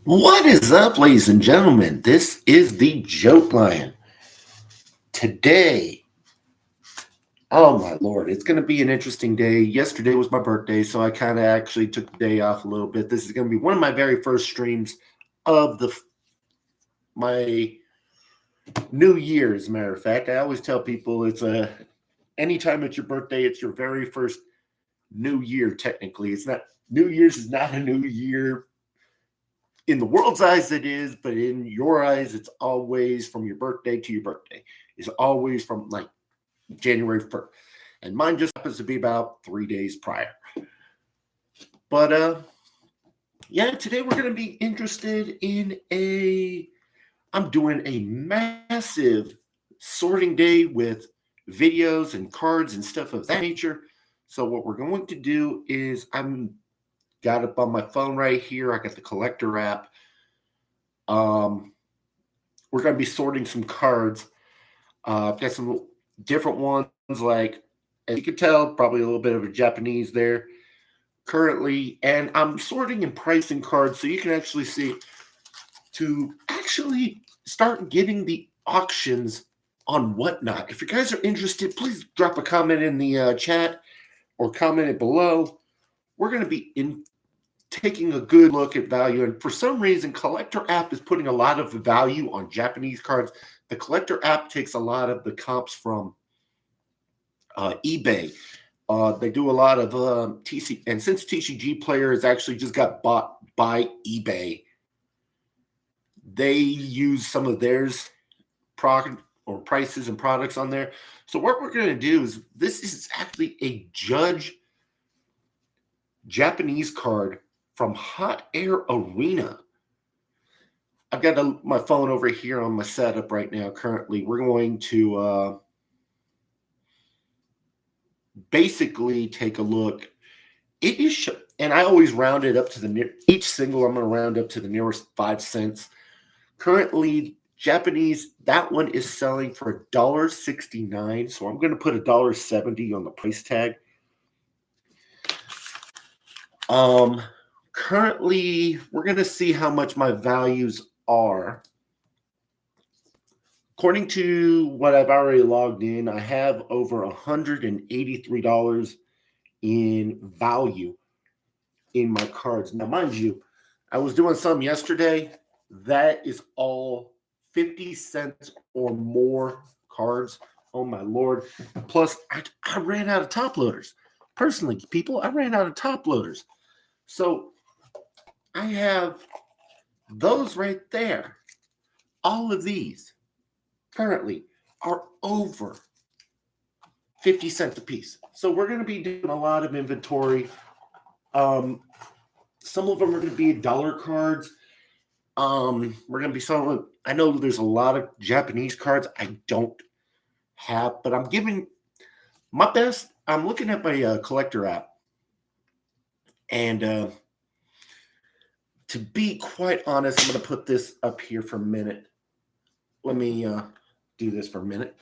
What is up, ladies and gentlemen? This is the Joke Lion. Today, oh my lord, it's going to be an interesting day. Yesterday was my birthday, so I kind of actually took the day off a little bit. This is going to be one of my very first streams of my new year. As a matter of fact, I always tell people anytime it's your birthday, it's your very first new year. Technically, it's not New Year's is not a new year in the world's eyes it is, but in your eyes it's always from your birthday to your birthday. It's always from like January 1st. And mine just happens to be about 3 days prior. But yeah, today we're gonna be interested in I'm doing a massive sorting day with videos and cards and stuff of that nature. So what we're going to do is I'm got it on my phone right here. I got the collector app. We're going to be sorting some cards. I've got some different ones, like, as you can tell, probably a little bit of a Japanese there currently. And I'm sorting and pricing cards so you can actually see to actually start getting the auctions on Whatnot. If you guys are interested, please drop a comment in the chat or comment it below. We're going to be taking a good look at value. And for some reason, Collector app is putting a lot of value on Japanese cards. The Collector app takes a lot of the comps from eBay. They do a lot of TC, and since TCG Player has actually just got bought by eBay, they use some of theirs product or prices and products on there. So what we're going to do is, this is actually a Judge Japanese card from Hot Air Arena. I've got my phone over here on my setup right now. Currently, we're going to basically take a look. It is, and I always round it up to each single. I'm going to round up to the nearest 5 cents. Currently, Japanese, that one is selling for $1.69. So I'm going to put $1.70 on the price tag. Currently, we're going to see how much my values are. According to what I've already logged in, I have over $183 in value in my cards. Now, mind you, I was doing some yesterday. That is all 50 cents or more cards. Oh, my Lord. Plus, I ran out of top loaders. Personally, people, I ran out of top loaders. So I have those right there. All of these currently are over 50 cents a piece. So we're going to be doing a lot of inventory. Some of them are going to be dollar cards. We're going to be selling. I know there's a lot of Japanese cards I don't have, but I'm giving my best. I'm looking at my collector app, and to be quite honest, I'm going to put this up here for a minute. Let me do this for a minute.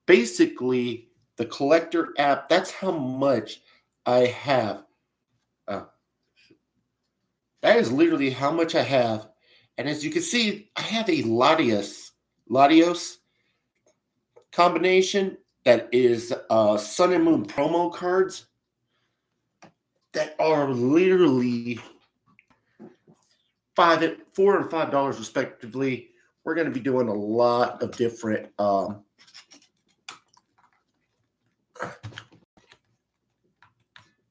Basically, the collector app, that's how much I have. That is literally how much I have. And as you can see, I have a Latios combination that is Sun and Moon promo cards that are literally $4 and $5 respectively. We're going to be doing a lot of different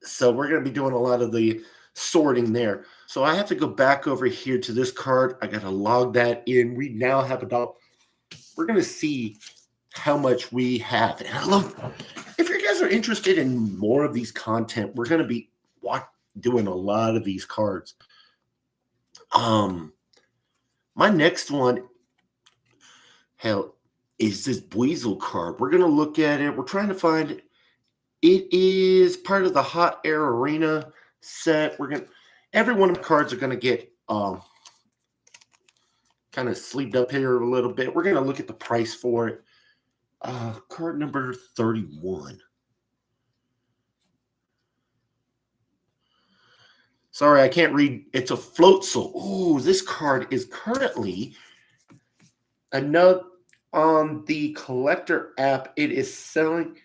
so we're going to be doing a lot of the sorting there. So I have to go back over here to this card. I got to log that in. We now have we're going to see how much we have. And I love, if you guys are interested in more of these content, we're going to be doing a lot of these cards. My next one, hell, is this Buizel card. We're going to look at it. We're trying to find it. It is part of the Hot Air Arena set. Every one of the cards are going to get kind of sleeved up here a little bit. We're going to look at the price for it. Card number 31. Sorry, I can't read. It's a Floatzel. Ooh, this card is currently another on the collector app. It is selling,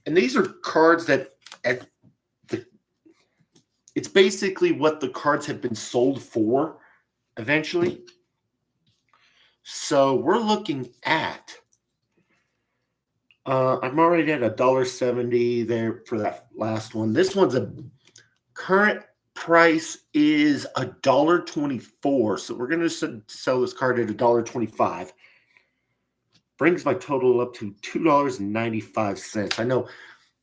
and these are cards that at the it's basically what the cards have been sold for eventually. So we're looking at I'm already at $1.70 there for that last one. This one's a current price is $1.24. So we're going to sell this card at $1.25. Brings my total up to $2.95. I know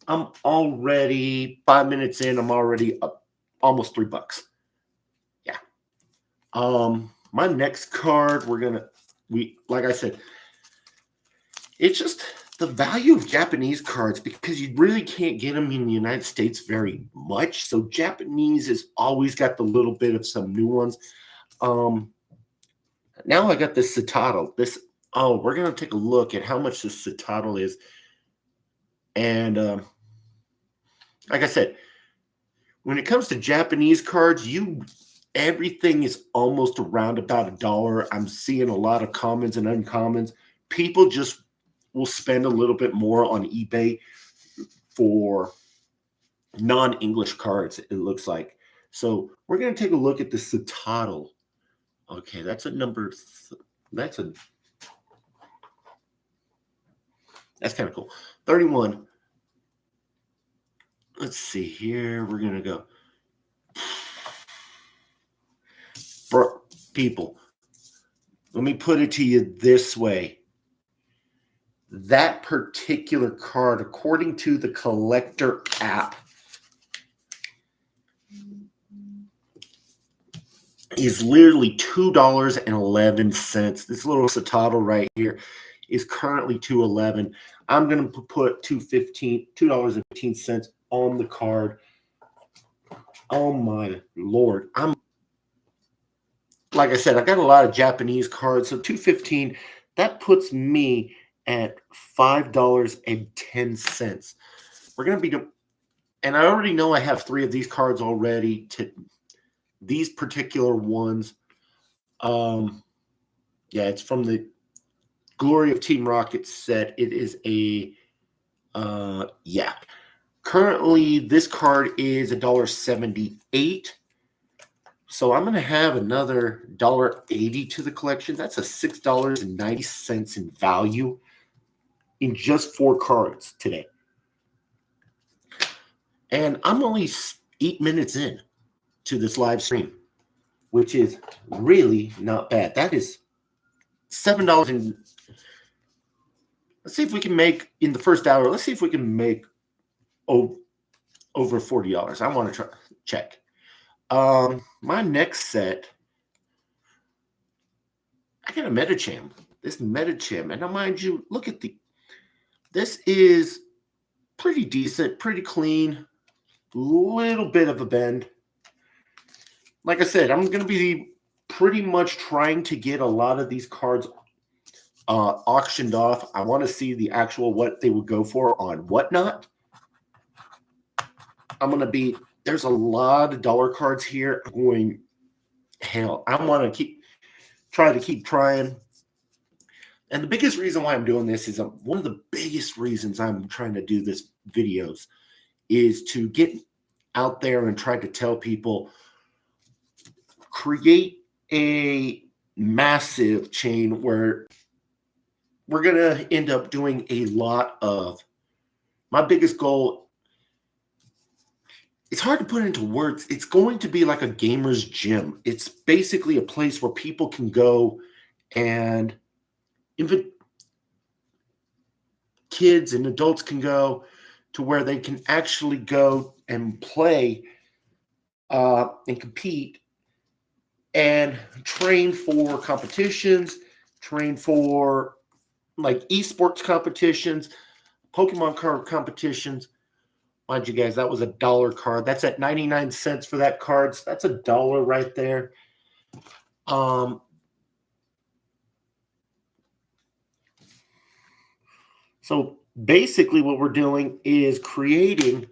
I'm already 5 minutes in. I'm already up almost $3. Yeah. My next card, like I said, it's just the value of Japanese cards, because you really can't get them in the United States very much. So Japanese has always got the little bit of some new ones. Now I got this Citadel. We're going to take a look at how much this Citadel is. And like I said, when it comes to Japanese cards, everything is almost around about $1. I'm seeing a lot of commons and uncommons. People just will spend a little bit more on eBay for non-English cards, it looks like. So we're going to take a look at the Citadel. Okay, that's a number. That's kind of cool. 31. Let's see here. We're going to go. People, let me put it to you this way. That particular card, according to the collector app, is literally $2.11. This little Citadel right here is currently $2.11. I'm going to put $2.15 on the card. Oh my Lord. Like I said, I got a lot of Japanese cards, so $2.15, that puts me at $5.10. We're going to be, and I already know I have 3 of these cards already. These particular ones, yeah, it's from the Glory of Team Rocket set. It is yeah. Currently, this card is $1.78. So I'm going to have another $1.80 to the collection. That's a $6.90 in value in just 4 cards today. And I'm only 8 minutes in to this live stream, which is really not bad. That is $7. And let's see if we can make, in the first hour, let's see if we can make over $40. I want to try check. My next set, I got a Medicham. This Medicham, and now mind you, look at this is pretty decent, pretty clean, little bit of a bend. Like I said, I'm going to be pretty much trying to get a lot of these cards auctioned off. I want to see the actual what they would go for on Whatnot. There's a lot of dollar cards here. I'm going, hell, I want to try to keep trying. And the biggest reason why I'm doing this is one of the biggest reasons I'm trying to do this videos is to get out there and try to tell people, create a massive chain where we're going to end up doing a lot of, my biggest goal, it's hard to put into words. It's going to be like a gamer's gym. It's basically a place where people can go and even kids and adults can go to where they can actually go and play and compete and train for competitions, train for like esports competitions, Pokemon card competitions. Mind you guys, that was $1 card. That's at 99 cents for that card. So that's $1 right there. So basically what we're doing is creating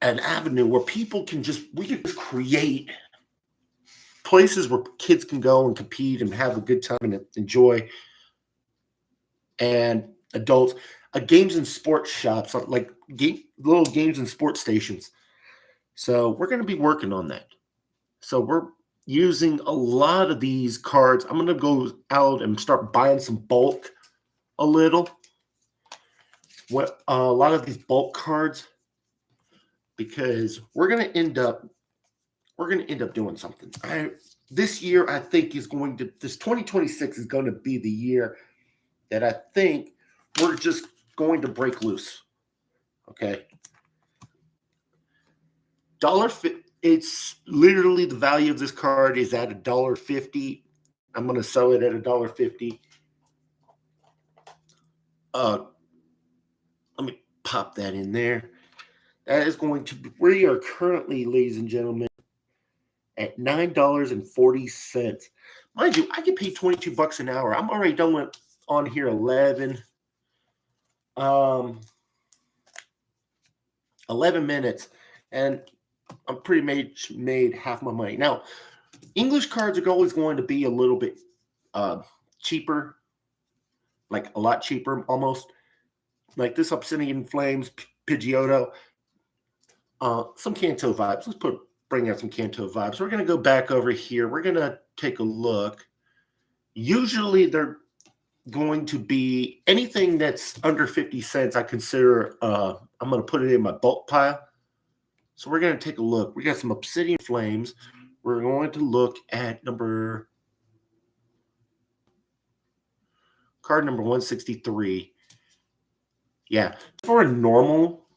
an avenue where people can we can just create places where kids can go and compete and have a good time and enjoy, and adults, games and sports shops, like little games and sports stations. So we're going to be working on that. So we're using a lot of these cards. I'm going to go out and start buying some bulk a little. A lot of these bulk cards, because we're going to end up doing something. This year, I think, this 2026 is going to be the year that I think we're just going to break loose. Okay. It's literally, the value of this card is at $1.50. I'm going to sell it at $1.50. Let me pop that in there. That is going to be, we are currently, ladies and gentlemen, at $9.40. Mind you, I get paid $22 an hour. I'm already done with on here 11 minutes, and I'm pretty much made half my money. Now, English cards are always going to be a little bit cheaper, like a lot cheaper almost. Like this Obsidian Flames, Pidgeotto, some Kanto vibes. Let's bring out some Kanto vibes. We're going to go back over here. We're going to take a look. Usually they're going to be anything that's under 50 cents. I consider, I'm going to put it in my bulk pile. So we're going to take a look. We got some Obsidian Flames. We're going to look at card number 163. Yeah, for a normal,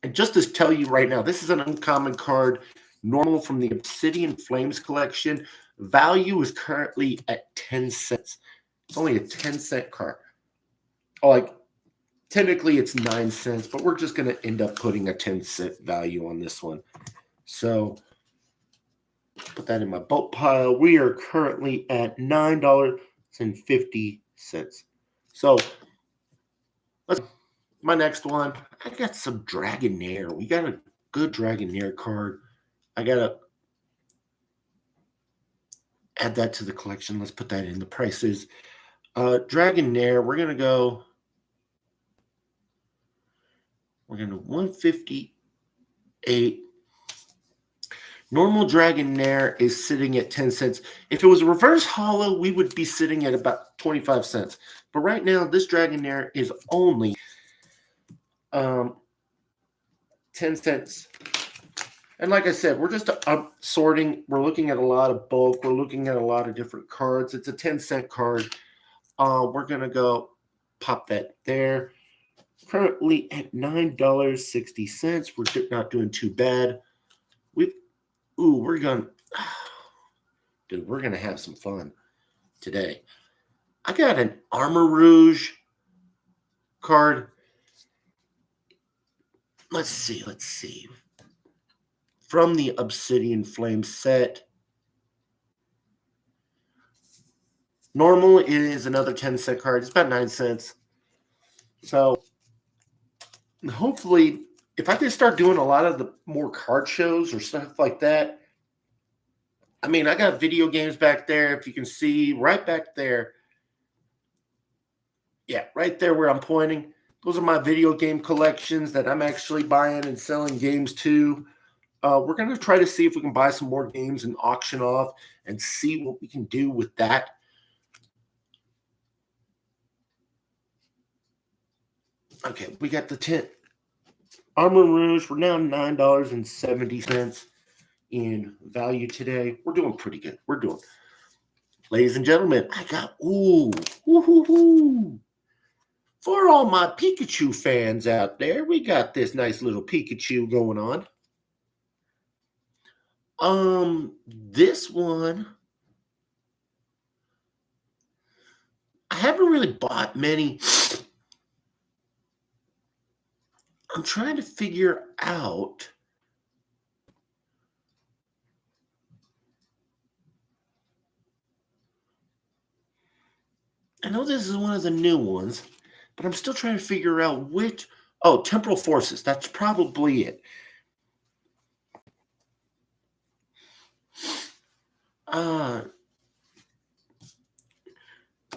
and just to tell you right now, this is an uncommon card, normal from the Obsidian Flames collection. Value is currently at 10 cents. It's only a 10-cent card. Like, technically it's 9 cents, but we're just going to end up putting a 10-cent value on this one. So put that in my bulk pile. We are currently at $9.50. So my next one, I got some Dragonair. We got a good Dragonair card. I got to add that to the collection. Let's put that in the prices. Dragonair, we're going to 158. Normal Dragonair is sitting at 10 cents. If it was a reverse holo, we would be sitting at about 25 cents. But right now, this Dragonair is only 10 cents. And like I said, we're just sorting. We're looking at a lot of bulk. We're looking at a lot of different cards. It's a 10-cent card. We're going to go pop that there. Currently at $9.60. We're not doing too bad. We're going to have some fun today. I got an Armarouge card. Let's see. From the Obsidian Flame set. Normal is another 10-cent card. It's about 9 cents. So hopefully, if I can start doing a lot of the more card shows or stuff like that. I mean, I got video games back there. If you can see right back there. Yeah, right there where I'm pointing. Those are my video game collections that I'm actually buying and selling games to. We're going to try to see if we can buy some more games and auction off and see what we can do with that. Okay, we got the 10 Armarouge. We're now $9.70 in value today. We're doing pretty good. Ladies and gentlemen, I got, for all my Pikachu fans out there, we got this nice little Pikachu going on. This one, I haven't really bought many. I'm trying to figure out. I know this is one of the new ones, but I'm still trying to figure out which. Oh, Temporal Forces. That's probably it.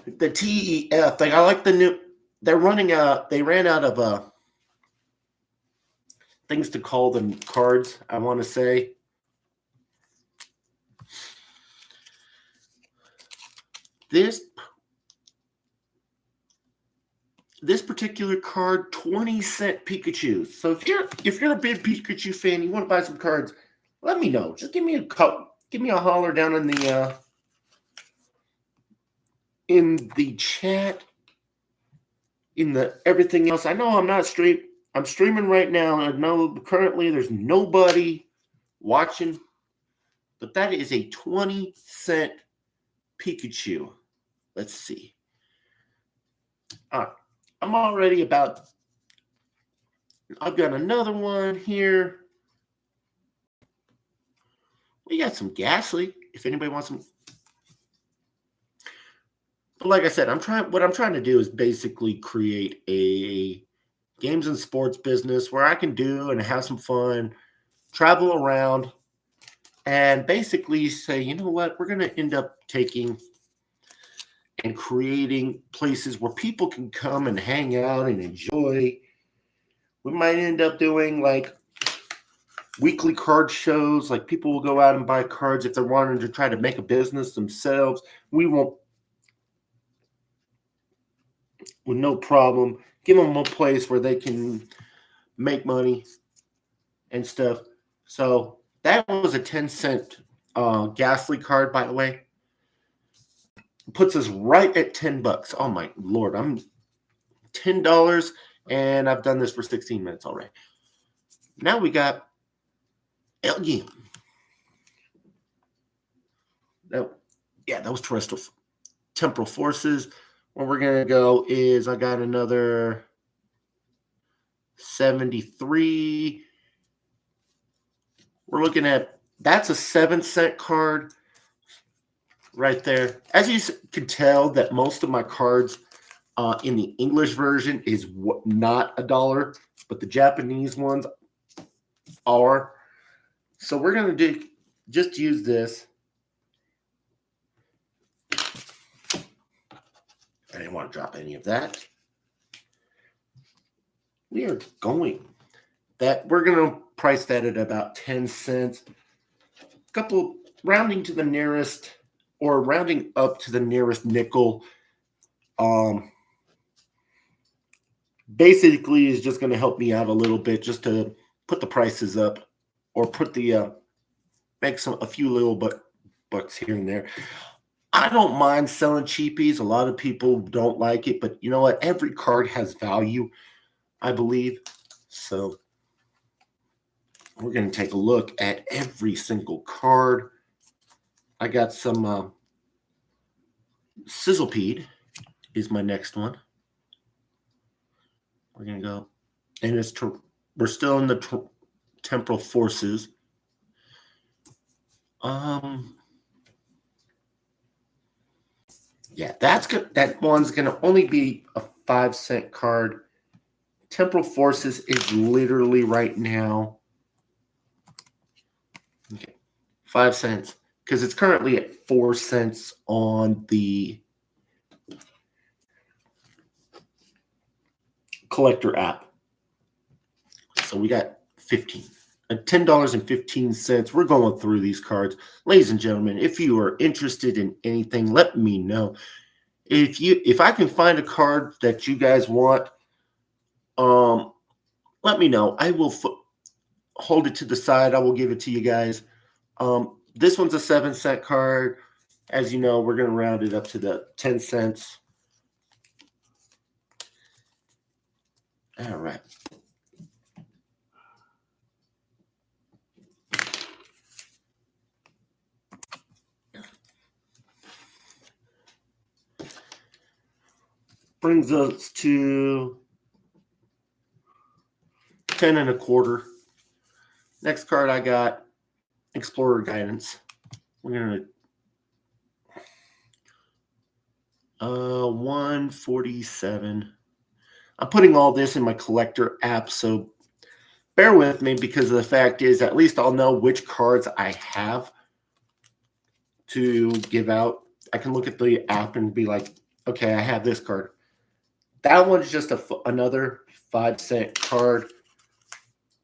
the TEF. Like I like the new. They're running out. They ran out of things to call them cards. I want to say. This particular card, 20-cent Pikachu. So if you're a big Pikachu fan, you want to buy some cards, let me know. Just give me a holler down in the chat, in the everything else. I know I'm streaming right now. I know currently there's nobody watching, but that is a 20-cent Pikachu. Let's see. All right. I'm already about. I've got another one here. We got some Ghastly. If anybody wants some. But like I said, what I'm trying to do is basically create a games and sports business where I can do and have some fun, travel around, and basically say, you know what, we're going to end up taking and creating places where people can come and hang out and enjoy. We might end up doing like weekly card shows. Like people will go out and buy cards if they're wanting to try to make a business themselves. We won't, with no problem, give them a place where they can make money and stuff. So that was a 10-cent Ghastly card, by the way. Puts us right at $10. Oh my Lord, I'm $10 and I've done this for 16 minutes already. Now we got Elgin. That was Temporal Forces. Where we're gonna go is I got another 73. We're looking at, that's a 7-cent card right there. As you can tell, that most of my cards in the English version is not $1, but the Japanese ones are. So we're going to just use this. I didn't want to drop any of that. We're going to price that at about 10 cents. Couple rounding to the nearest, or rounding up to the nearest nickel. Basically is just going to help me out a little bit just to put the prices up, or put the make a few little bucks here and there. I don't mind selling cheapies. A lot of people don't like it, but you know what? Every card has value, I believe. So we're going to take a look at every single card. I got some Sizzlepede is my next one. We're going to go, and we're still in the Temporal Forces. Yeah, that one's going to only be a 5-cent card. Temporal Forces is literally right now, okay, 5 cents, because it's currently at 4 cents on the collector app. So we got $10.15. We're going through these cards. Ladies and gentlemen, if you are interested in anything, let me know. If I can find a card that you guys want, let me know. I will hold it to the side. I will give it to you guys. This one's a 7-cent card. As you know, we're going to round it up to the 10 cents. All right. Brings us to 10 1/4. Next card I got, Explorer Guidance. We're going to 147. I'm putting all this in my collector app, so bear with me, because the fact is, at least I'll know which cards I have. to give out. I can look at the app and be like, okay, I have this card. That one's just another 5-cent card.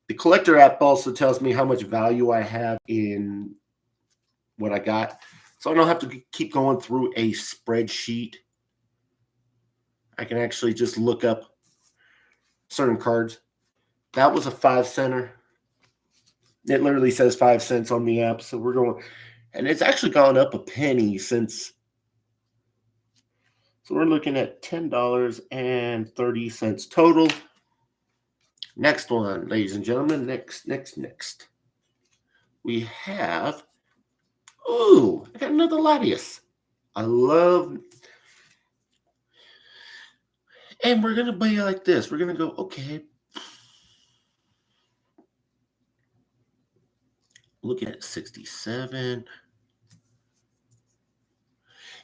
The collector app also tells me how much value I have in what I got. So I don't have to keep going through a spreadsheet. I can actually just look up certain cards. That was a 5-center. It literally says 5 cents on the app. So we're going, and it's actually gone up a penny since. So we're looking at $10.30 total. Next one, ladies and gentlemen. Next. We have, I got another Latias. I love, and we're going to be like this. We're going to go, okay. Look at 67.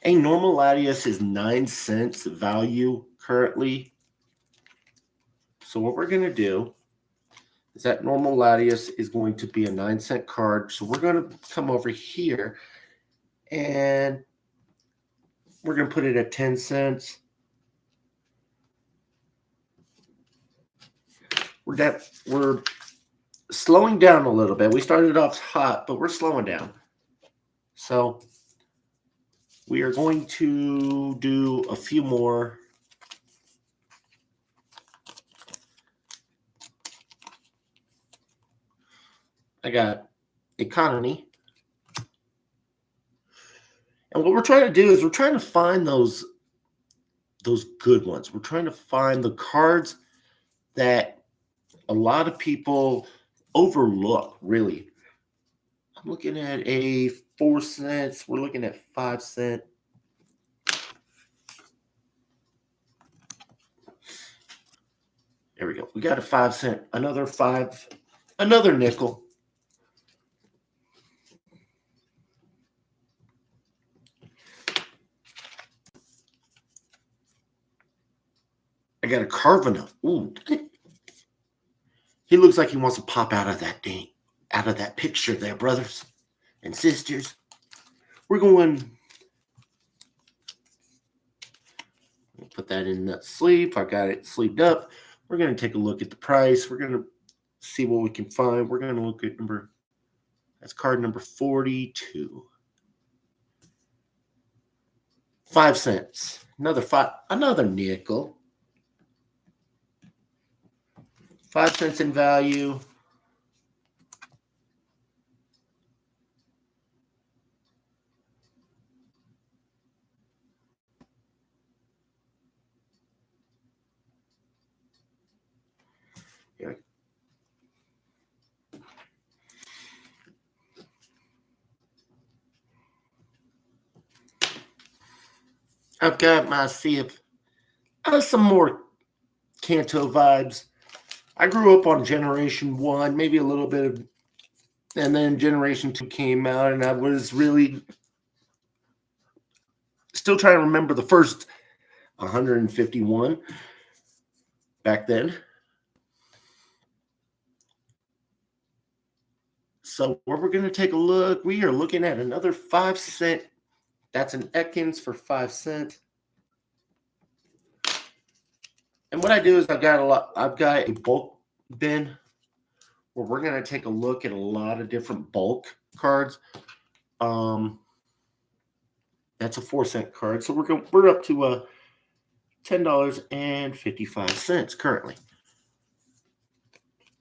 A normal Latias is 9 cents value currently. So what we're going to do is that normal Latias is going to be a 9-cent card. So we're going to come over here and we're going to put it at 10 cents. We're slowing down a little bit. We started off hot, but we're slowing down. So we are going to do a few more. I got economy. And what we're trying to do is we're trying to find those good ones. We're trying to find the cards that a lot of people overlook, really. I'm looking at a 4 cents. We're looking at 5 cents. There we go. We got a 5 cent, another nickel. I got a Carvana. Ooh. He looks like he wants to pop out of that picture there, brothers and sisters. We're going, put that in that sleeve. I got it sleeved up. We're going to take a look at the price. We're going to see what we can find. We're going to look at that's card number 42. 5 cents. Another nickel. 5 cents in value. Here. I've got my some more Kanto vibes. I grew up on Generation 1, maybe a little bit of, and then Generation 2 came out, and I was really still trying to remember the first 151 back then. So where we're going to take a look, we are looking at another 5 cent. That's an Ekans for 5 cents. And what I do is I've got a bulk bin where we're going to take a look at a lot of different bulk cards. That's a 4 cent card. So we're up to $10.55 currently.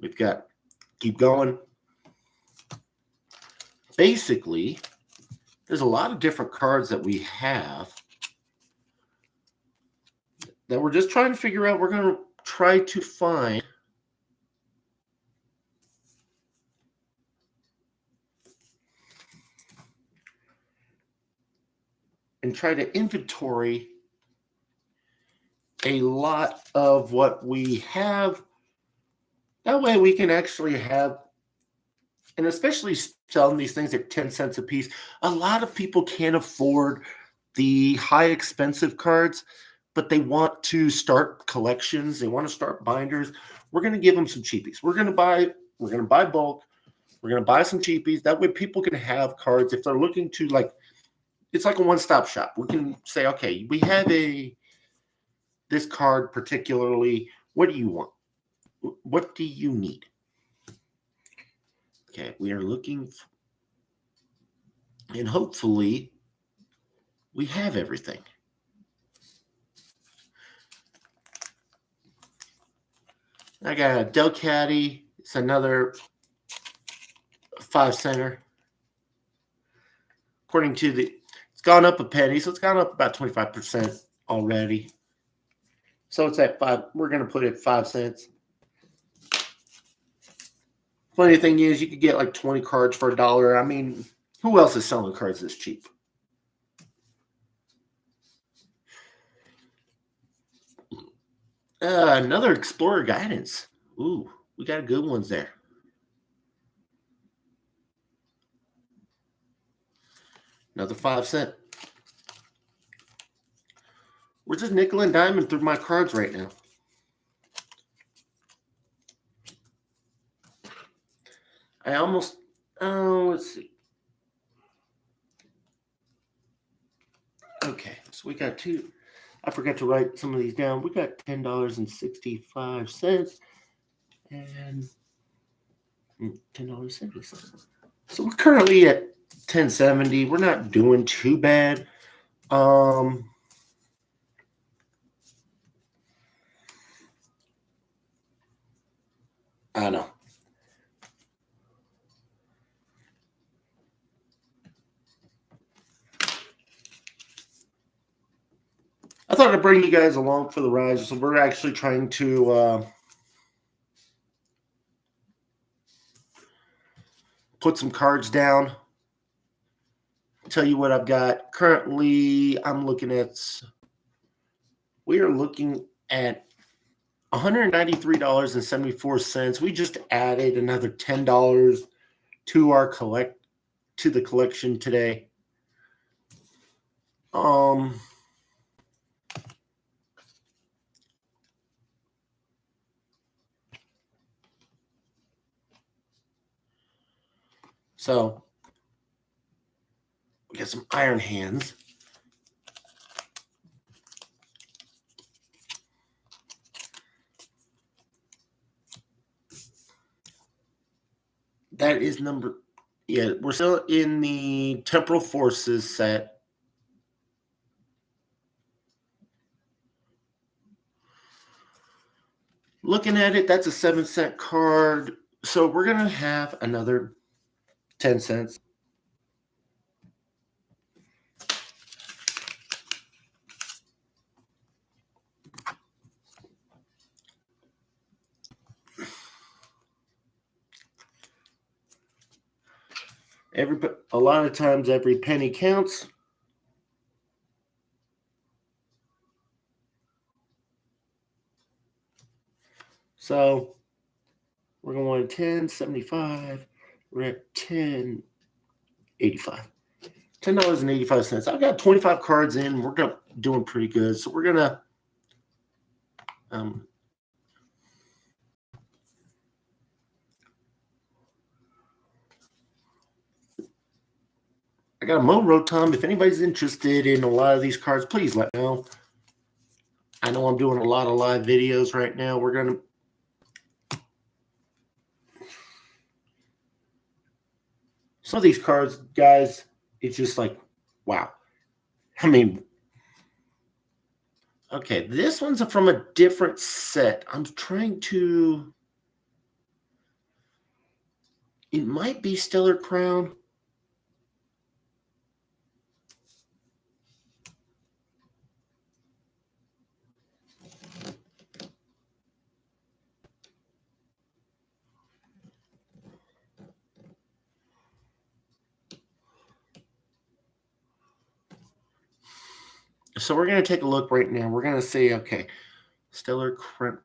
We've got, keep going. Basically, there's a lot of different cards that we have that we're just trying to figure out. We're going to try to find and try to inventory a lot of what we have. That way we can actually have, and especially selling these things at 10 cents a piece. A lot of people can't afford the high expensive cards, but they want to start collections. They want to start binders. We're going to give them some cheapies. We're going to buy bulk. We're going to buy some cheapies. That way people can have cards if they're looking to like it's like a one-stop shop. We can say, okay, we have this card particularly. What do you want? What do you need? Okay, we are looking, and hopefully we have everything. I got a Delcatty. It's another 5-center. According to it's gone up a penny, so it's gone up about 25% already. So it's at 5. We're going to put it 5 cents. Funny thing is, you could get like 20 cards for $1. I mean, who else is selling cards this cheap? Another Explorer Guidance. Ooh, we got good ones there. Another 5 cent. We're just nickel and diamond through my cards right now. I almost, let's see. Okay, so we got two. I forgot to write some of these down. We got $10.65 and $10.70. So we're currently at $10.70. We're not doing too bad. I know. I thought I'd bring you guys along for the ride. So we're actually trying to put some cards down. Tell you what I've got. Currently, we are looking at $193.74. We just added another $10 to the collection today. So we got some Iron Hands. That is we're still in the Temporal Forces set. Looking at it, that's a 7-cent card. So we're going to have another 10 cents. A lot of times every penny counts. So we're going to 10.75. We're at 10.85. $10.85. I've got 25 cards in. We're doing pretty good. So we're gonna I got a Mo Rotom. If anybody's interested in a lot of these cards, please let me know. I know I'm doing a lot of live videos right now. We're gonna some of these cards, guys, it's just like, wow. I mean, okay, this one's from a different set. I'm trying to. It might be Stellar Crown. So we're going to take a look right now. We're going to say, okay, Stellar Crown.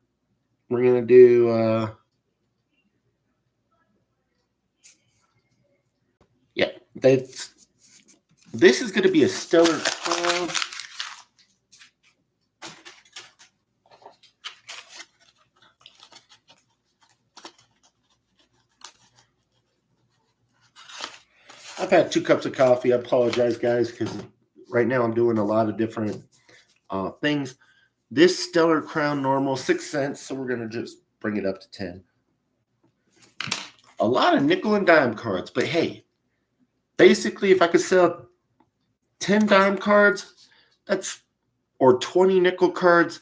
We're going to do, yeah, this is going to be a Stellar Crown. I've had 2 cups of coffee. I apologize, guys, because right now I'm doing a lot of different things. This Stellar Crown normal, 6 cents, so we're going to just bring it up to 10. A lot of nickel and dime cards, but hey, basically if I could sell 10 dime cards, that's, or 20 nickel cards,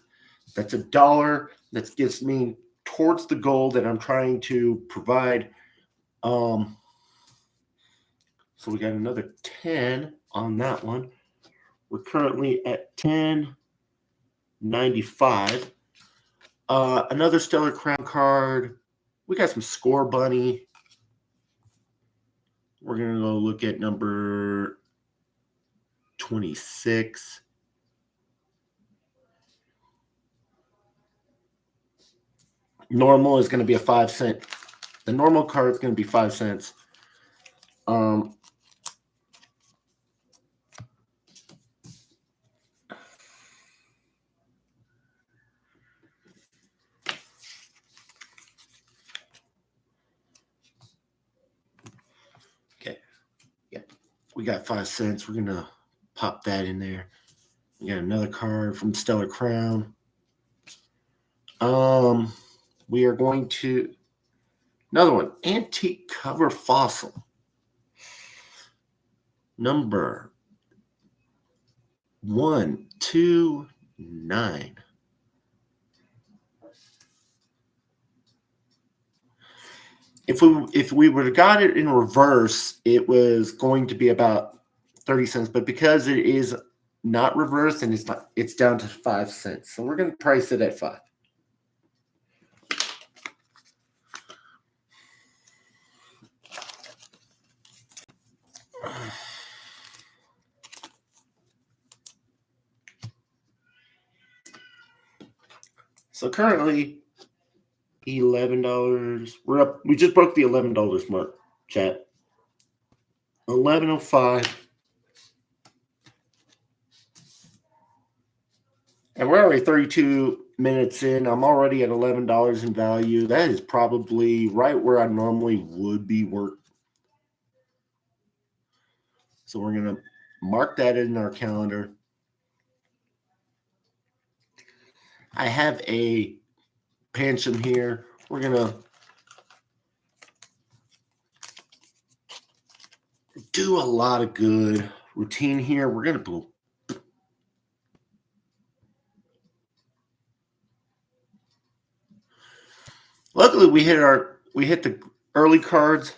that's $1. That gets me towards the goal that I'm trying to provide. So we got another 10 on that one. We're currently at 10.95. Another Stellar Crown card. We got some Score Bunny. We're going to go look at number 26. Normal is going to be a 5 cent. The normal card is going to be 5 cents. Okay. Yeah. We got 5 cents. We're going to pop that in there. We got another card from Stellar Crown. We are going to another one, Antique Cover Fossil. Number 129. If we would have got it in reverse, it was going to be about 30 cents, but because it is not reversed and it's down to 5 cents. So we're going to price it at 5. So currently $11. We're up. We just broke the $11 mark, chat. 11.05. And we're already 32 minutes in. I'm already at $11 in value. That is probably right where I normally would be work. So we're going to mark that in our calendar. I have a Pancham here. We're going to do a lot of good routine here. We're going to luckily we hit the early cards.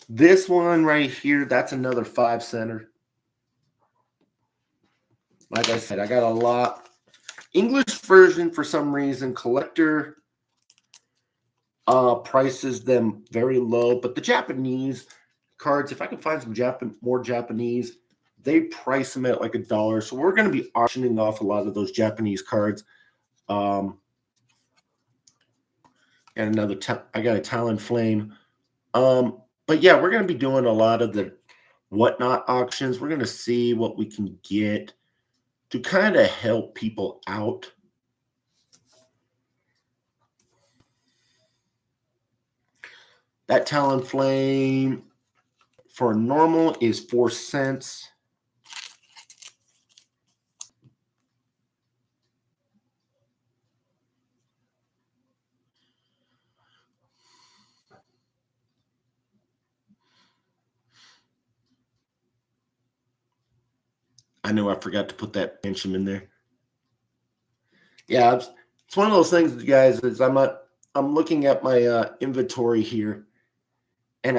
This one right here, that's another 5 center. Like I said, I got a lot. English version, for some reason, collector prices them very low, but the Japanese cards, if I can find some more Japanese, they price them at like $1. So we're going to be auctioning off a lot of those Japanese cards. And another, I got a Talonflame. But yeah, we're going to be doing a lot of the whatnot auctions. We're going to see what we can get to kind of help people out. That Talonflame for normal is 4 cents. I know I forgot to put that Pancham in there. Yeah, it's one of those things, guys, is I'm looking at my inventory here, and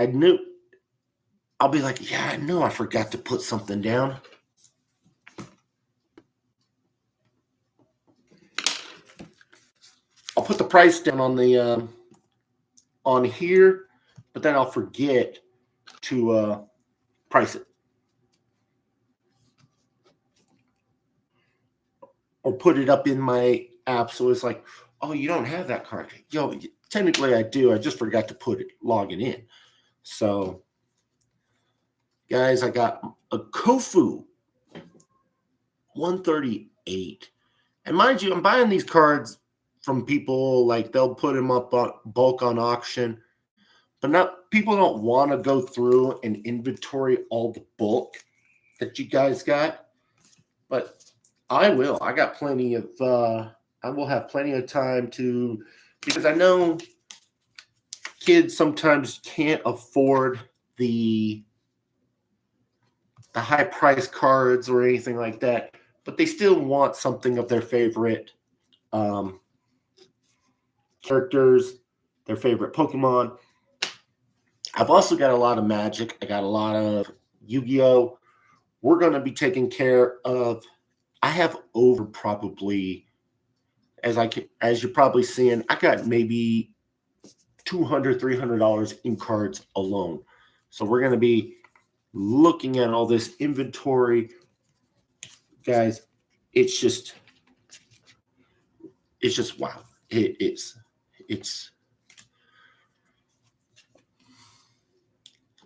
I'll be like, yeah, I know I forgot to put something down. I'll put the price down on the on here, but then I'll forget to price it. Or put it up in my app, so it's like, oh, you don't have that card. Yo, technically I do. I just forgot to log it in. So, guys, I got a Kofu 138. And mind you, I'm buying these cards from people, like they'll put them up on bulk on auction. But people don't want to go through and inventory all the bulk that you guys got. but I will. I got plenty of. I will have plenty of time to, because I know kids sometimes can't afford the high price cards or anything like that, but they still want something of their favorite um, characters, their favorite Pokemon. I've also got a lot of Magic. I got a lot of Yu-Gi-Oh. We're going to be taking care of. I have over probably, as you're probably seeing, I got maybe $200-$300 in cards alone. So we're going to be looking at all this inventory, guys. It's just wow. It's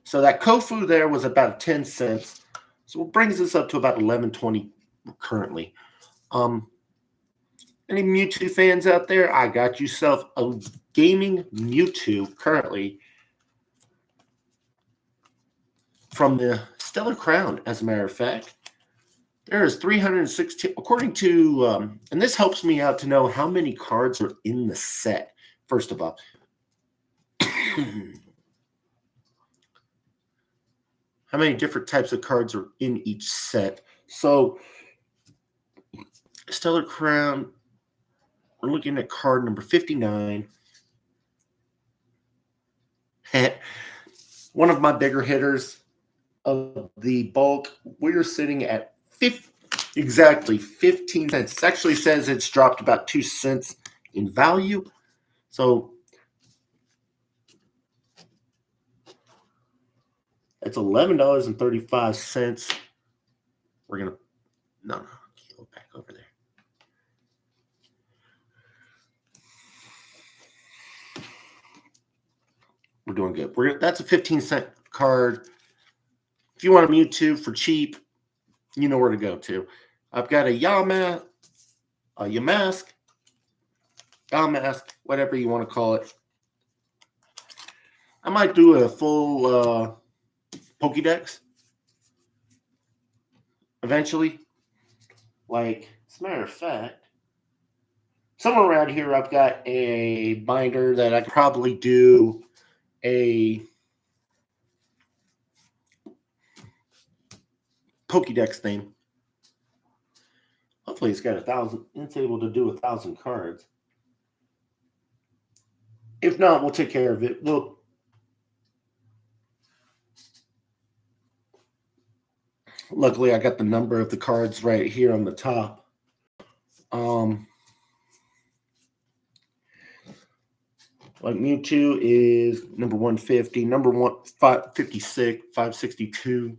so that Kofu there was about 10 cents. So it brings us up to about 11.20 currently. Any Mewtwo fans out there? I got yourself a gaming Mewtwo currently from the Stellar Crown, as a matter of fact. There is 316, according to, and this helps me out to know how many cards are in the set, first of all. How many different types of cards are in each set. So, Stellar Crown, we're looking at card number 59. One of my bigger hitters of the bulk, we're sitting at exactly 15 cents. It actually says it's dropped about 2 cents in value. So it's $11.35. We're going to, no, go back over there. We're doing good. That's a 15-cent card. If you want a Mewtwo for cheap, you know where to go to. I've got a Yamask, whatever you want to call it. I might do a full Pokédex eventually. Like, as a matter of fact, somewhere around here I've got a binder that I could probably do a Pokédex thing. Hopefully it's got 1,000. It's able to do 1,000 cards. If not, we'll take care of it. Luckily, I got the number of the cards right here on the top. Like Mewtwo is number 150, number 556, 562.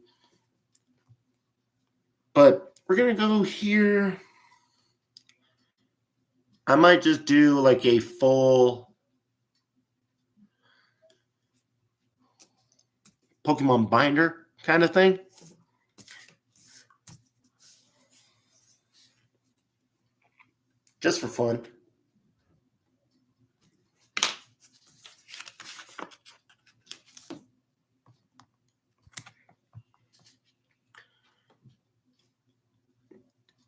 But we're going to go here. I might just do like a full Pokemon binder kind of thing. Just for fun.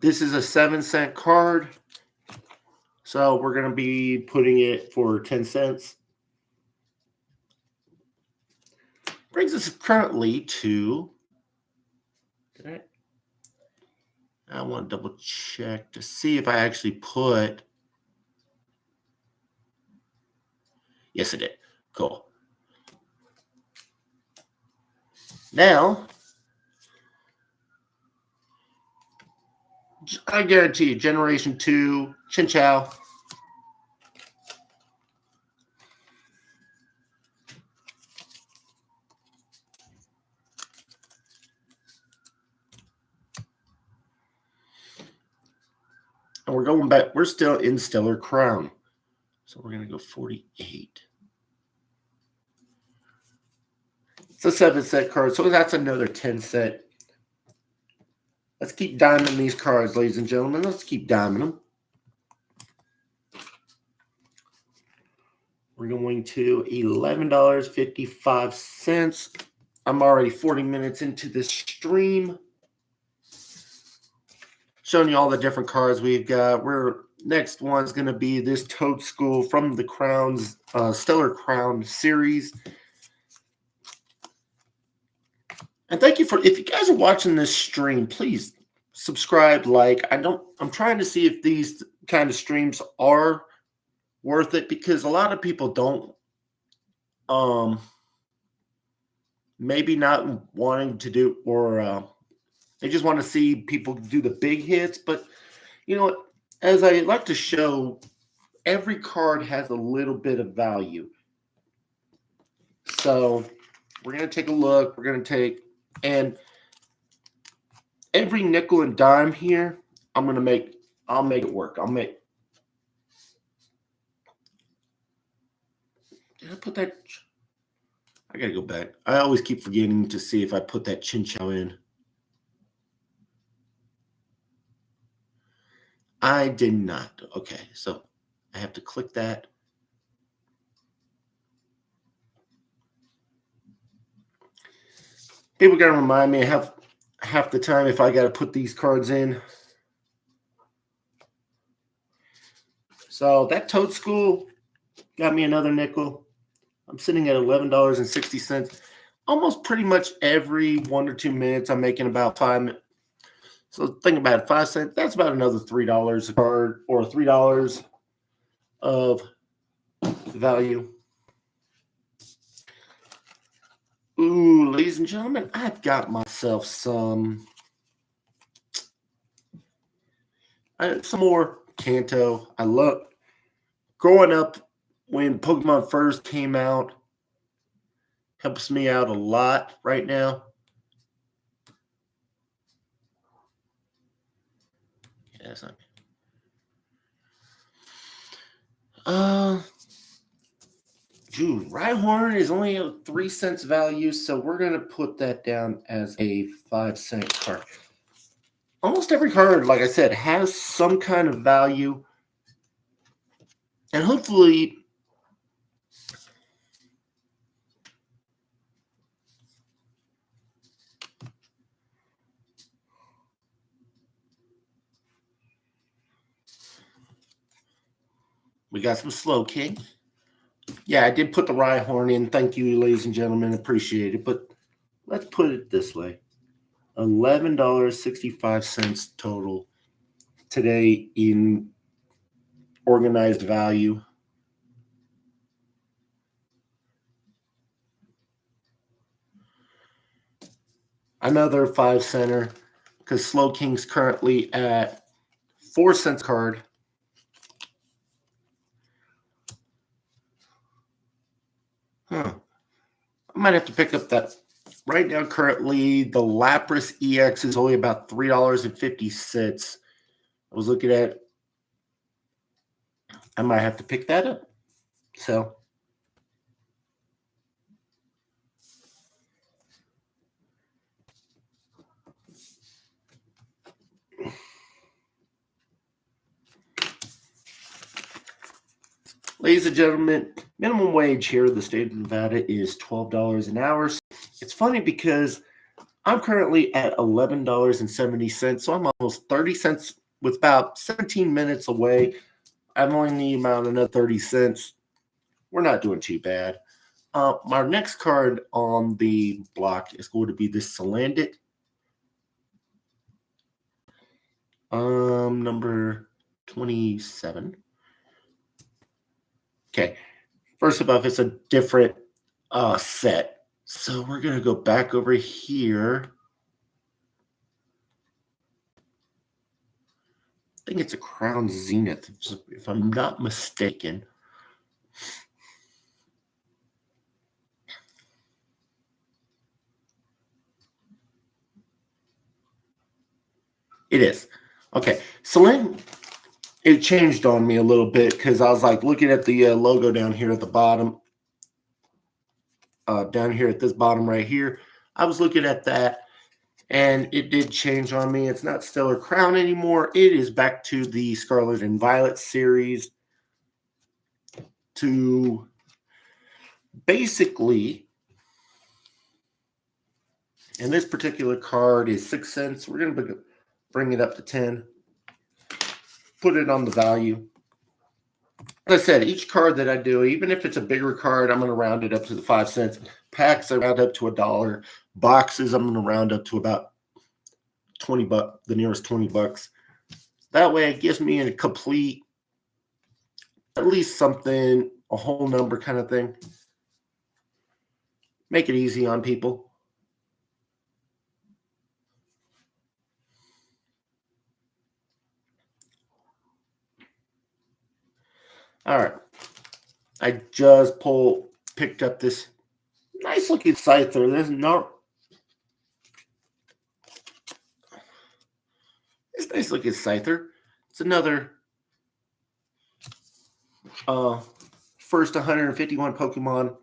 This is a 7-cent card. So we're going to be putting it for 10 cents. Brings us currently to, I want to double check to see if I actually put, yes, I did. Cool. Now, I guarantee you, Generation 2, Chinchou. And we're going back. We're still in Stellar Crown. So we're going to go 48. It's a 7-cent card. So that's another 10-cent. Let's keep diming these cards, ladies and gentlemen. Let's keep diming them. We're going to $11.55. I'm already 40 minutes into this stream. showing you all the different cards we've got. We're next one's going to be this Toad School from the Crowns Stellar Crown series. And thank you for, if you guys are watching this stream, please subscribe, like. I'm trying to see if these kind of streams are worth it, because a lot of people don't, maybe not wanting to do, or they just want to see people do the big hits. But you know what, as I like to show, every card has a little bit of value. So we're going to take a look. We're going to take, and every nickel and dime here, I'll make it work. Did I put that? I got to go back. I always keep forgetting to see if I put that Chin Chow in. I did not. Okay, so I have to click that. People got to remind me, I have half the time if I got to put these cards in. So that Toad School got me another nickel. I'm sitting at $11.60. Almost pretty much every 1 or 2 minutes, I'm making about 5 minutes. So think about it, 5 cents. That's about another $3 a card, or $3 of value. Ooh, ladies and gentlemen, I've got myself some more Kanto. I love growing up when Pokemon first came out. Helps me out a lot right now. Yes, dude, Rhyhorn is only a 3 cents value, so we're gonna put that down as a 5-cent card. Almost every card, like I said, has some kind of value, and hopefully we got some Slowking. Yeah, I did put the Rhyhorn in. Thank you, ladies and gentlemen. Appreciate it. But let's put it this way. $11.65 total today in organized value. Another 5-center, because Slowking's currently at 4 cents card. I might have to pick up that. Right now, currently, the Lapras EX is only about $3.50. I was looking at, I might have to pick that up. So, ladies and gentlemen, minimum wage here in the state of Nevada is $12 an hour. It's funny because I'm currently at $11.70, so I'm almost 30 cents with about 17 minutes away. I'm only need about another 30 cents. We're not doing too bad. My next card on the block is going to be this Salandit. Number 27. Okay. First of all, it's a different set. So we're going to go back over here. I think it's a Crown Zenith, if I'm not mistaken. It is. Okay. Salandit, it changed on me a little bit because I was like looking at the logo down here at the bottom. Down here at this bottom right here, I was looking at that, and it did change on me. It's not Stellar Crown anymore. It is back to the Scarlet and Violet series. To basically, and this particular card is 6 cents. We're going to bring it up to 10. put it on the value. Like I said, each card that I do, even if it's a bigger card, I'm going to round it up to the 5 cents. Packs, I round up to $1. Boxes, I'm going to round up to about 20 bucks, the nearest 20 bucks. That way it gives me a complete, at least something, a whole number kind of thing. Make it easy on people. All right. I just picked up this nice looking Scyther. There's no. This nice looking Scyther. It's another first 151 Pokemon.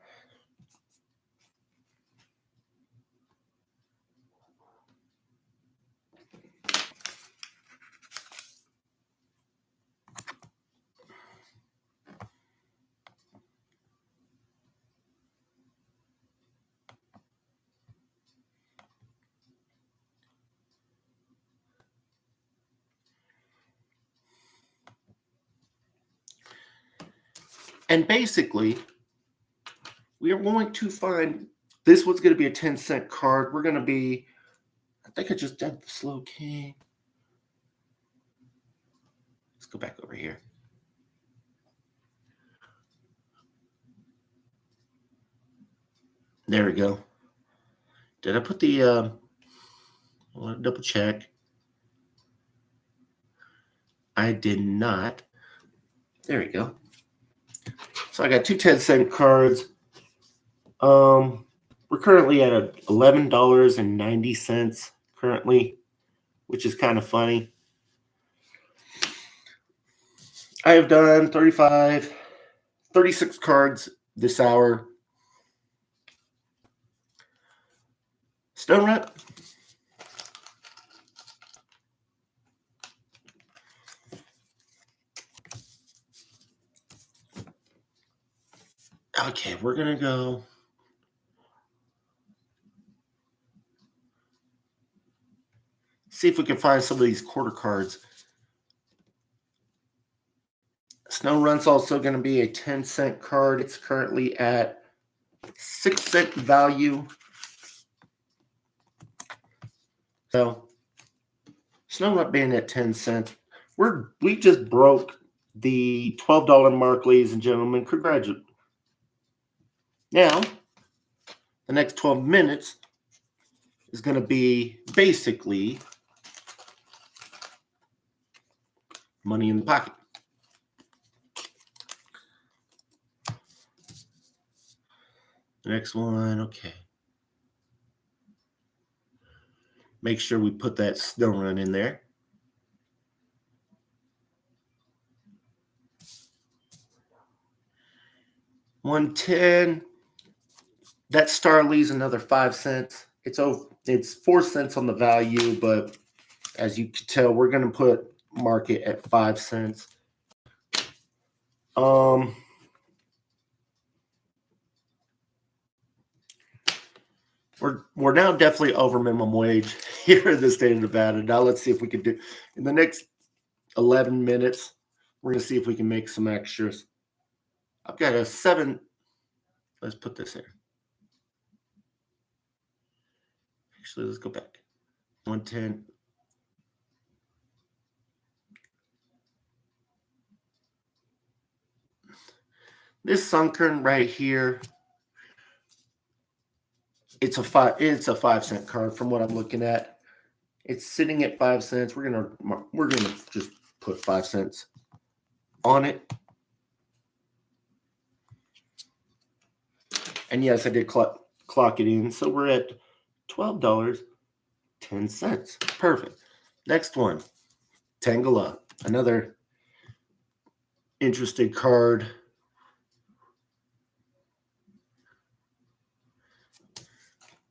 And basically, we are going to find, this one's going to be a 10-cent card. We're going to be, I think I just did the Slowking. Let's go back over here. There we go. Did I put the, I want to double check. I did not. There we go. So I got two 10-cent cards. We're currently at $11.90 currently, which is kind of funny. I have done 36 cards this hour. Snorunt. Okay, we're going to go. See if we can find some of these quarter cards. Snorunt's also going to be a 10-cent card. It's currently at 6-cent value. So, Snorunt being at 10 cents. We just broke the $12 mark, ladies and gentlemen. Congratulations. Now, the next 12 minutes is going to be basically money in the pocket. The next one, okay. Make sure we put that Snorunt in there. $1.10. That Starly's another 5 cents. It's 4 cents on the value, but as you can tell, we're going to put market at 5 cents. We're now definitely over minimum wage here in the state of Nevada. Now let's see if we can do in the next 11 minutes. We're going to see if we can make some extras. I've got a 7. Let's put this here. Actually, let's go back. 110. This Sunkern right here. It's a 5-cent card from what I'm looking at. It's sitting at 5 cents. We're gonna just put 5 cents on it. And yes, I did clock it in. So we're at $12.10. Perfect. Next one, Tangela, another interesting card.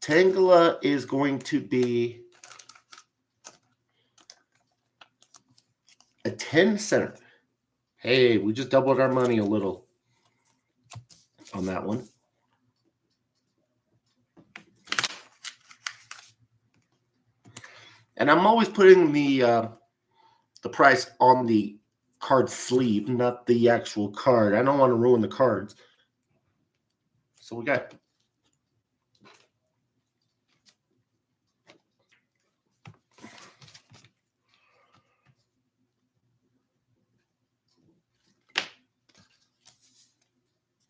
Tangela is going to be a 10-center. Hey, we just doubled our money a little on that one. And I'm always putting the price on the card sleeve, not the actual card. I don't want to ruin the cards. So we got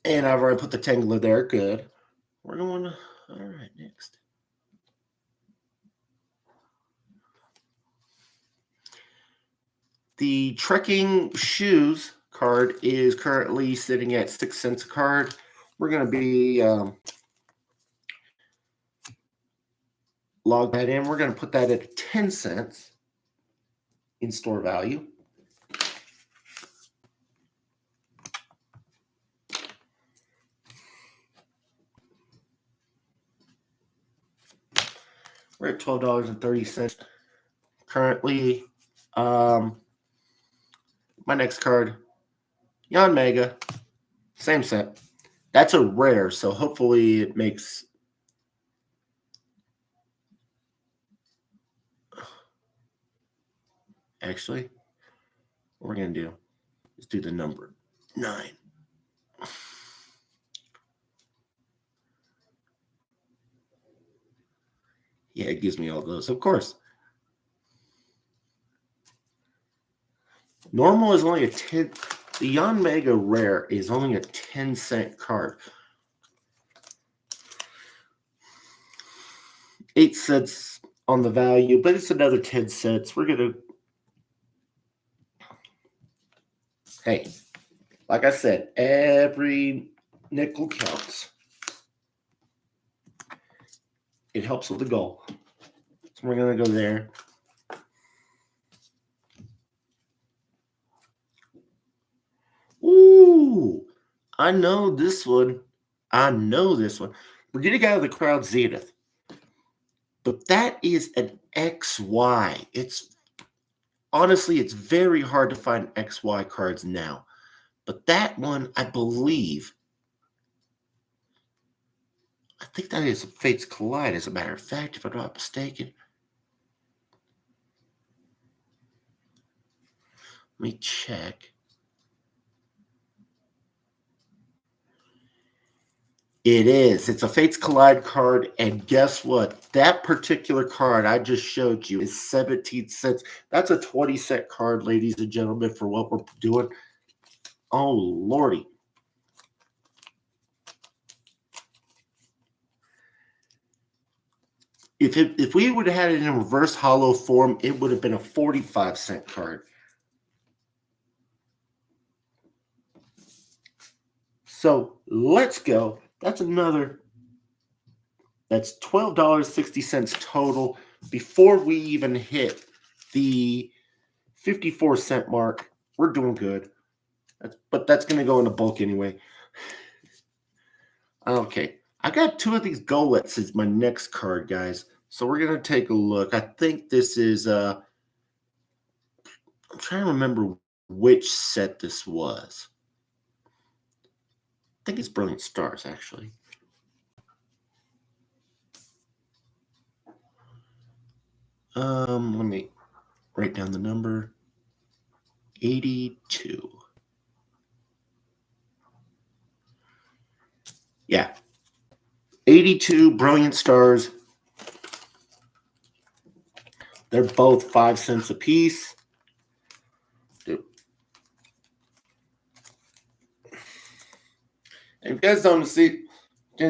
and I've already put the Tangler there. Good. We're going to, all right, next. The Trekking Shoes card is currently sitting at 6 cents a card. We're going to be log that in. We're going to put that at 10 cents in store value. We're at $12.30 currently. My next card, Yanmega, same set. That's a rare, so hopefully it makes. Actually, what we're gonna do is do the number 9. Yeah, it gives me all those, of course. Normal is only a 10. The Yanmega Rare is only a 10-cent card. 8 cents on the value, but it's another 10 cents. We're gonna. Hey, like I said, every nickel counts. It helps with the goal. So we're gonna go there. Ooh, I know this one. We're getting out of the crowd zenith. But that is an XY. Honestly, it's very hard to find XY cards now. But that one, I think that is a Fates Collide, as a matter of fact, if I'm not mistaken. Let me check. It is. It's a Fates Collide card, and guess what? That particular card I just showed you is 17 cents. That's a 20-cent card, ladies and gentlemen, for what we're doing. Oh, Lordy. If we would have had it in reverse hollow form, it would have been a 45-cent card. So let's go. That's $12.60 total before we even hit the 54-cent mark. We're doing good. But that's going to go in the bulk anyway. Okay. I got 2 of these Golets as my next card, guys. So we're going to take a look. I think this is I'm trying to remember which set this was. I think it's Brilliant Stars, actually. Let me write down the number. 82. Yeah. 82 Brilliant Stars. They're both 5 cents a piece. And if you guys didn't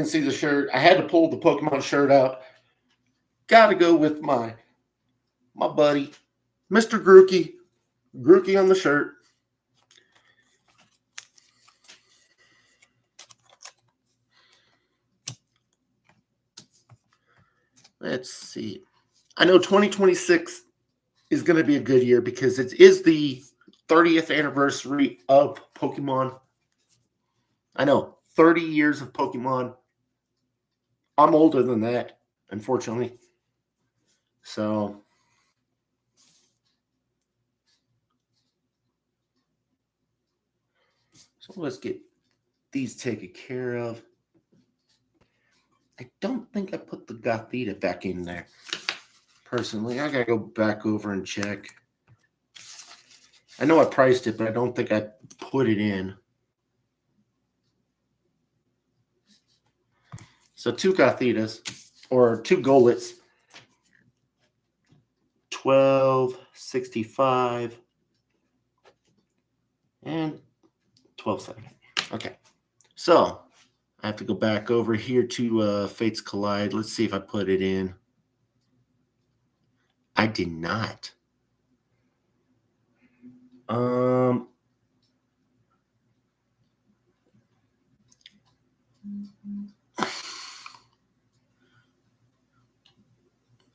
see the shirt, I had to pull the Pokemon shirt out. Gotta go with my buddy, Mr. Grookey. Grookey on the shirt. Let's see. I know 2026 is going to be a good year because it is the 30th anniversary of Pokemon. I know, 30 years of Pokemon. I'm older than that, unfortunately. So let's get these taken care of. I don't think I put the Gothita back in there. Personally, I gotta go back over and check. I know I priced it, but I don't think I put it in. So 2 Gothitas, or 2 Golets, 1265 and 1270. Okay, so I have to go back over here to Fates Collide. Let's see if I put it in. I did not.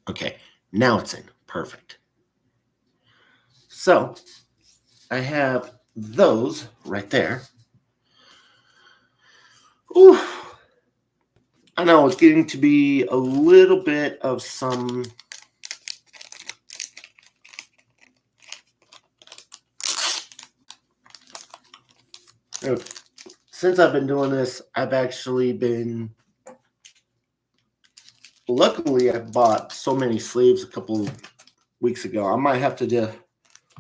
Okay, now it's in. Perfect. So I have those right there. Ooh. I know it's getting to be a little bit of some since I've been doing this, I've actually been luckily I bought so many sleeves a couple weeks ago. I might have to just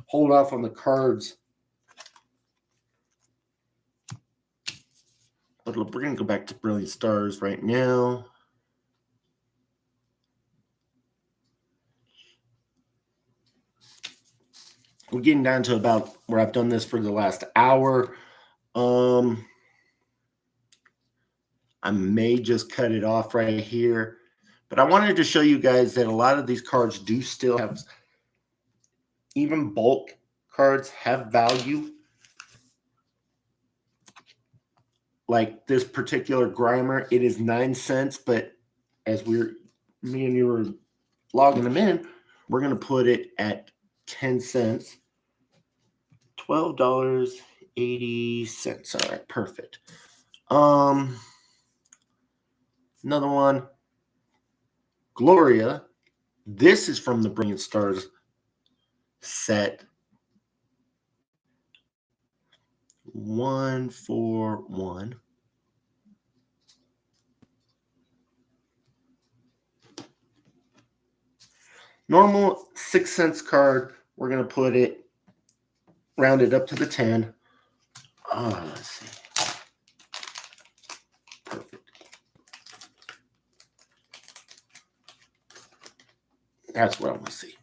hold off on the cards. But we're going to go back to Brilliant Stars right now. We're getting down to about where I've done this for the last hour. I may just cut it off right here. But I wanted to show you guys that a lot of these cards do still have, even bulk cards have value. Like this particular Grimer, it is 9 cents, but as me and you were logging them in, we're going to put it at 10 cents. $12.80. All right, perfect. Another one, Gloria. This is from the Brilliant Stars set. 141. Normal 6 cents card. We're going to put it, round it up to the 10. Let's see. Perfect. That's what I want to see.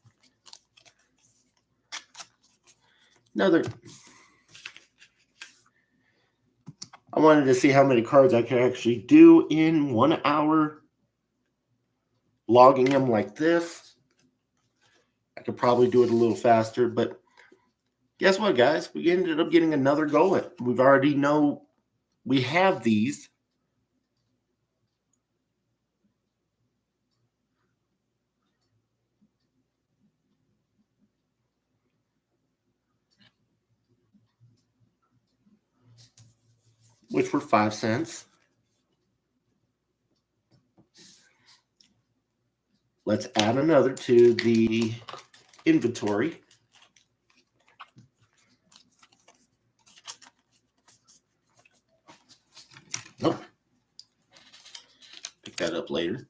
Another. I wanted to see how many cards I could actually do in 1 hour. Logging them like this. I could probably do it a little faster, but guess what, guys? We ended up getting another Golem. We've already know we have these. Which were 5 cents. Let's add another to the inventory. Nope. Pick that up later.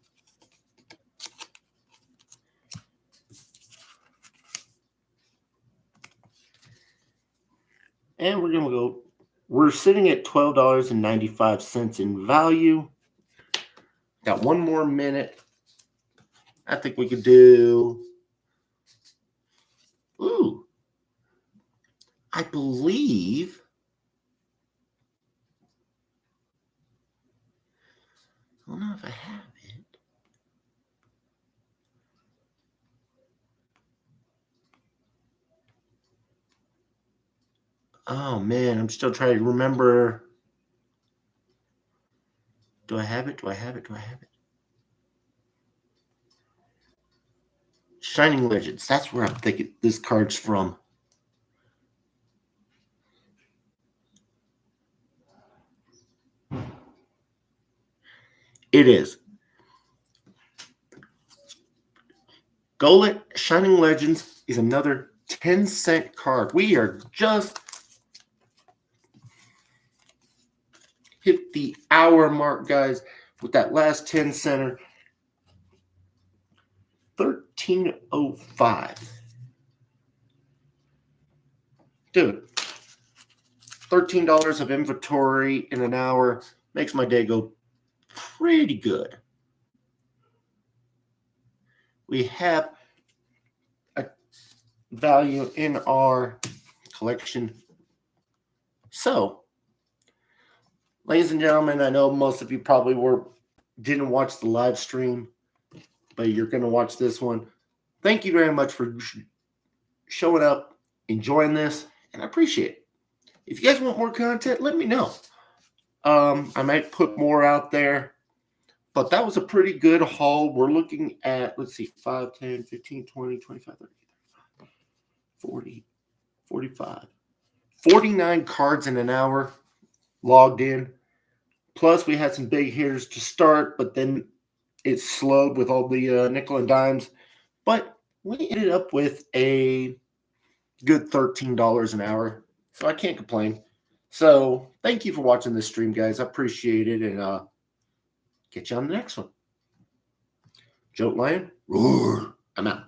And we're going to go, we're sitting at $12.95 in value. Got 1 more minute. I think we could do, I believe, I don't know if I have it. Oh, man, I'm still trying to remember. Do I have it? Do I have it? Do I have it? Shining Legends. That's where I'm thinking this card's from. It is. Golem Shining Legends is another 10-cent card. We are just hit the hour mark, guys, with that last 10 center. 1305. dude, $13 of inventory in an hour makes my day go pretty good. We have a value in our collection. So, ladies and gentlemen, I know most of you probably didn't watch the live stream, but you're going to watch this one. Thank you very much for showing up, enjoying this, and I appreciate it. If you guys want more content, let me know. I might put more out there, but that was a pretty good haul. We're looking at, let's see, 5, 10, 15, 20, 25, 30, 40, 45, 49 cards in an hour logged in. Plus, we had some big hitters to start, but then it slowed with all the nickel and dimes. But we ended up with a good $13 an hour, so I can't complain. So thank you for watching this stream, guys. I appreciate it, and get you on the next one. Joke Lion, roar. I'm out.